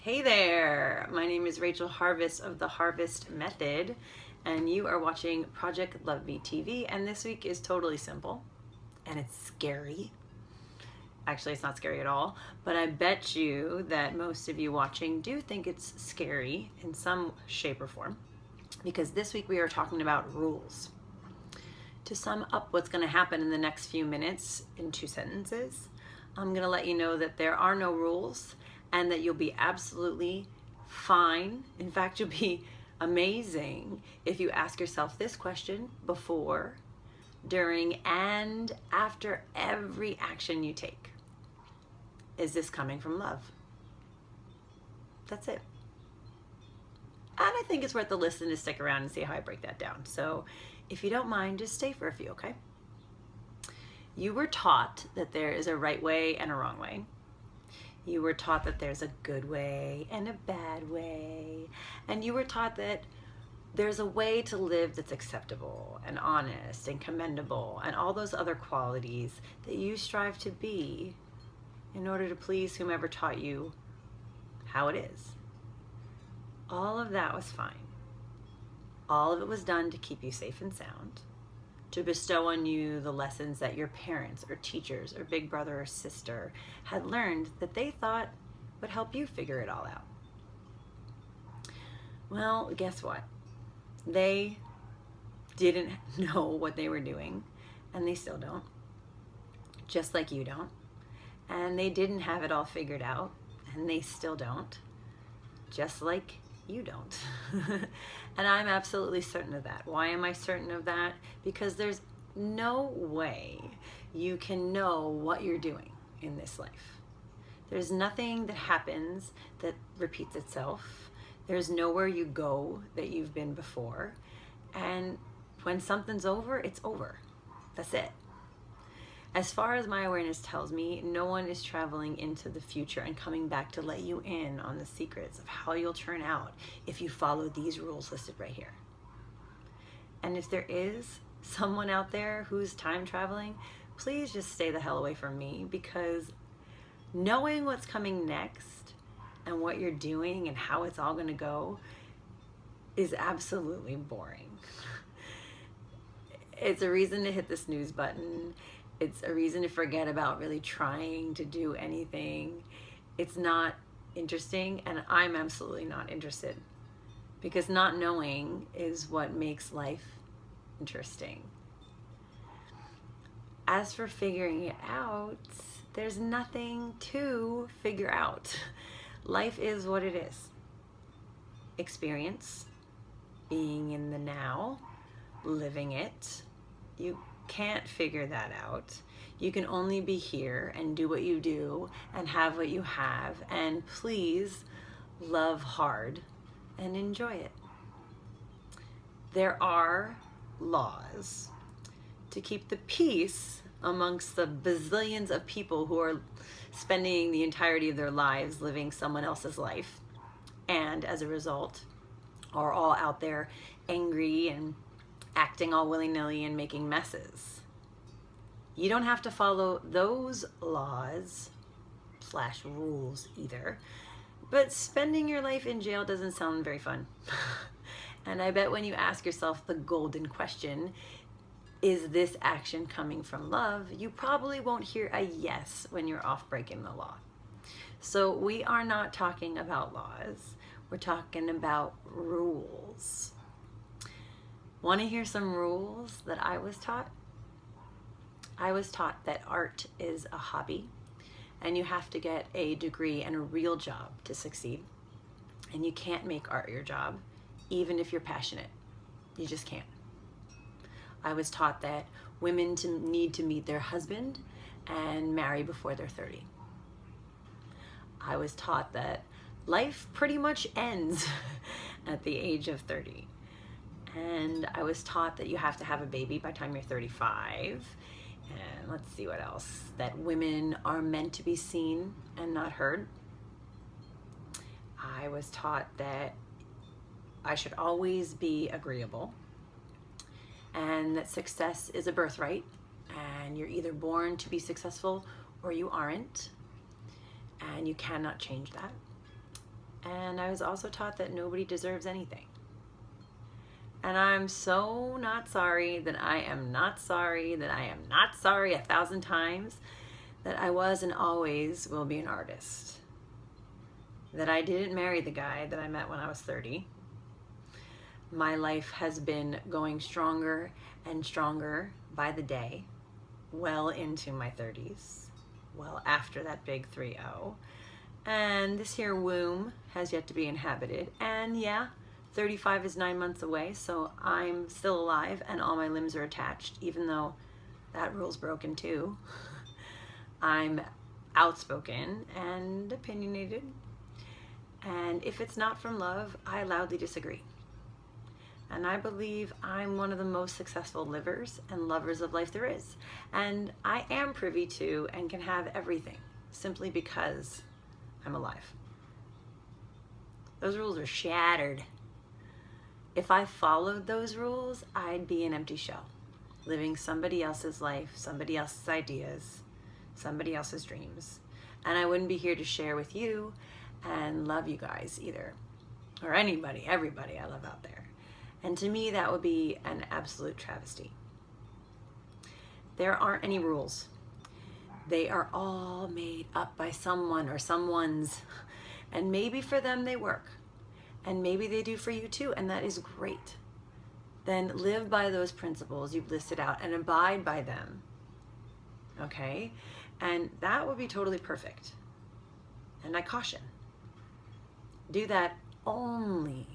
Hey there, my name is Rachel Harvest of The Harvest Method, and you are watching Project Love Me TV, and this week is totally simple, and it's scary. Actually, it's not scary at all, but I bet you that most of you watching do think it's scary in some shape or form, because this week we are talking about rules. To sum up what's going to happen in the next few minutes in 2 sentences, I'm going to let you know that there are no rules and that you'll be absolutely fine. In fact, you'll be amazing if you ask yourself this question before, during, and after every action you take. Is this coming from love? That's it. And I think it's worth the listen to stick around and see how I break that down. So if you don't mind, just stay for a few, okay? You were taught that there is a right way and a wrong way. You were taught that there's a good way and a bad way. And you were taught that there's a way to live that's acceptable and honest and commendable and all those other qualities that you strive to be in order to please whomever taught you how it is. All of that was fine. All of it was done to keep you safe and sound, to bestow on you the lessons that your parents or teachers or big brother or sister had learned that they thought would help you figure it all out. Well, guess what? They didn't know what they were doing, and they still don't, just like you don't. And they didn't have it all figured out, and they still don't, just like you don't. And I'm absolutely certain of that. Why am I certain of that? Because there's no way you can know what you're doing in this life. There's nothing that happens that repeats itself. There's nowhere you go that you've been before. And when something's over, it's over. That's it. As far as my awareness tells me, no one is traveling into the future and coming back to let you in on the secrets of how you'll turn out if you follow these rules listed right here. And if there is someone out there who's time traveling, please just stay the hell away from me, because knowing what's coming next and what you're doing and how it's all going to go is absolutely boring. It's a reason to hit the snooze button. It's a reason to forget about really trying to do anything. It's not interesting, and I'm absolutely not interested, because not knowing is what makes life interesting. As for figuring it out, there's nothing to figure out. Life is what it is. Experience, being in the now, living it. You can't figure that out. You can only be here and do what you do and have what you have, and please love hard and enjoy it. There are laws to keep the peace amongst the bazillions of people who are spending the entirety of their lives living someone else's life, and as a result are all out there angry and acting all willy-nilly and making messes. You don't have to follow those laws / rules either, but spending your life in jail doesn't sound very fun. And I bet when you ask yourself the golden question, is this action coming from love, you probably won't hear a yes when you're off breaking the law. So we are not talking about laws, we're talking about rules. Want to hear some rules that I was taught? I was taught that art is a hobby, and you have to get a degree and a real job to succeed. And you can't make art your job, even if you're passionate. You just can't. I was taught that women need to meet their husband and marry before they're 30. I was taught that life pretty much ends at the age of 30. And I was taught that you have to have a baby by the time you're 35. And let's see what else. That women are meant to be seen and not heard. I was taught that I should always be agreeable, and that success is a birthright, and you're either born to be successful or you aren't, and you cannot change that. And I was also taught that nobody deserves anything. And I'm so not sorry that I am not sorry that I am not sorry 1,000 times that I was and always will be an artist. That I didn't marry the guy that I met when I was 30. My life has been going stronger and stronger by the day, well into my 30s, well after that big 3-0. And this here womb has yet to be inhabited. And yeah, 35 is 9 months away, so I'm still alive and all my limbs are attached, even though that rule's broken too. I'm outspoken and opinionated. And if it's not from love, I loudly disagree. And I believe I'm one of the most successful livers and lovers of life there is. And I am privy to and can have everything simply because I'm alive. Those rules are shattered. If I followed those rules, I'd be an empty shell, living somebody else's life, somebody else's ideas, somebody else's dreams. And I wouldn't be here to share with you and love you guys either, or anybody, everybody I love out there. And to me, that would be an absolute travesty. There aren't any rules. They are all made up by someone or someone's, and maybe for them they work, and maybe they do for you too, and that is great. Then live by those principles you've listed out and abide by them, okay? And that would be totally perfect. And I caution, do that only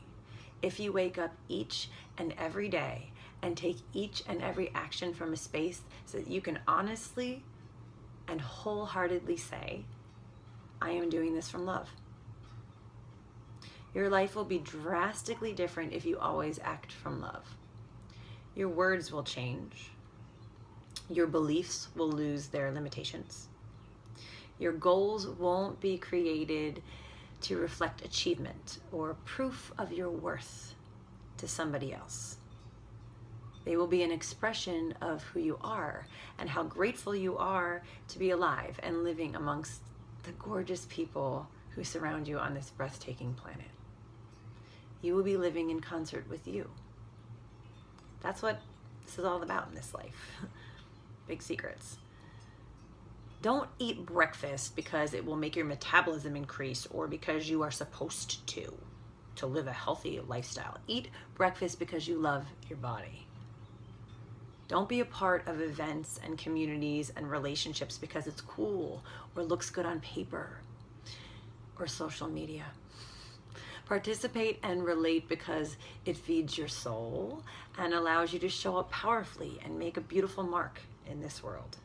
if you wake up each and every day and take each and every action from a space so that you can honestly and wholeheartedly say, I am doing this from love. Your life will be drastically different if you always act from love. Your words will change. Your beliefs will lose their limitations. Your goals won't be created to reflect achievement or proof of your worth to somebody else. They will be an expression of who you are and how grateful you are to be alive and living amongst the gorgeous people who surround you on this breathtaking planet. You will be living in concert with you. That's what this is all about in this life. Big secrets. Don't eat breakfast because it will make your metabolism increase or because you are supposed to live a healthy lifestyle. Eat breakfast because you love your body. Don't be a part of events and communities and relationships because it's cool or looks good on paper or social media. Participate and relate because it feeds your soul and allows you to show up powerfully and make a beautiful mark in this world.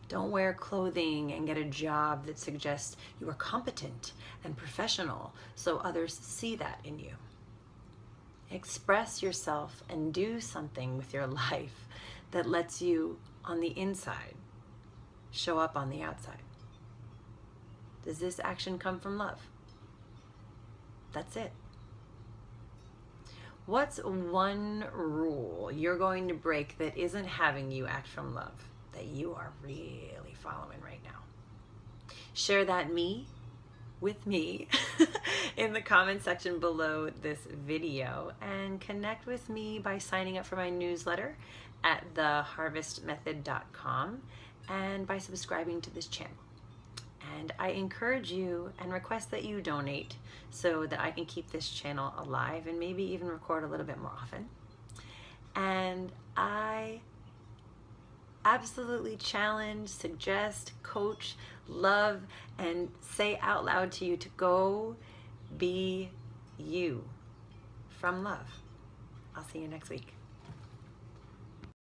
Don't wear clothing and get a job that suggests you are competent and professional so others see that in you. Express yourself and do something with your life that lets you, on the inside, show up on the outside. Does this action come from love? That's it. What's one rule you're going to break that isn't having you act from love, that you are really following right now? Share that with me in the comment section below this video, and connect with me by signing up for my newsletter at theharvestmethod.com and by subscribing to this channel. And I encourage you and request that you donate so that I can keep this channel alive and maybe even record a little bit more often. And I absolutely challenge, suggest, coach, love, and say out loud to you to go be you from love. I'll see you next week.